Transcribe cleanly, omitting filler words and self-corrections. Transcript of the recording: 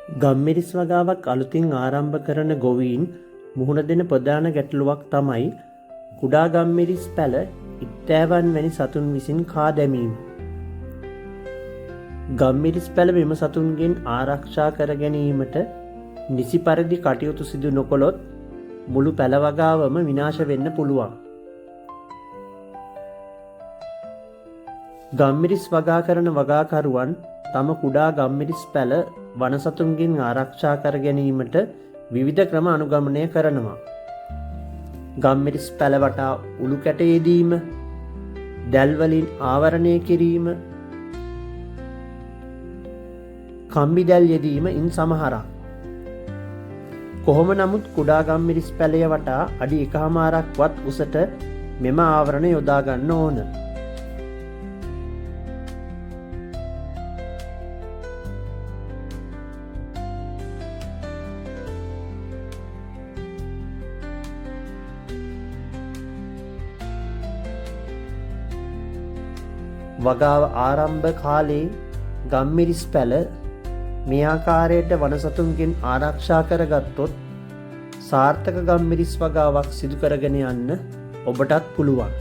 ගම්මිරිස් වගාවක් අලුතින් ආරම්භ කරන ගොවීන් මුහුණ දෙන ප්‍රධාන ගැටලුවක් තමයි කුඩා ගම්මිරිස් පැල ඉත්තෑවන් වැනි සතුන් විසින් කා දැමීම. ගම්මිරිස් පැල මෙම සතුන්ගෙන් ආරක්ෂා කර ගැනීමට නිසි පරිදි කටයුතු සිදු නොකොළොත් මුළු පැල වගාවම විනාශ වෙන්න පුළුවන්. ගම්මිරිස් වගා කරන වගාකරුවන් තම කුඩා ගම්මිරිස් පැල වනසතුන්ගෙන් ආරක්ෂා කර ගැනීමට විවිධ ක්‍රම අනුගමනය කරනවා. ගම්මිරිස් පැල වටා උළු කැට යෙදීම, දැල්වලින් ආවරණය කිරීම, කම්බි දැල් යෙදීම ඉන් සමහරක්. කොහොම නමුත් කුඩා ගම්මිරිස් පැලය වටා අඩි 1.5ක්වත් උසට මෙම ආවරණ යොදා ගන්න ඕන. වගාව ආරම්භ කාලේ ගම්මිරිස් පැල මේ ආකාරයට වනසතුන්ගෙන් ආරක්ෂා කරගත්තොත් සාර්ථක ගම්මිරිස් වගාවක් සිදු කරගෙන යන්න ඔබටත් පුළුවන්.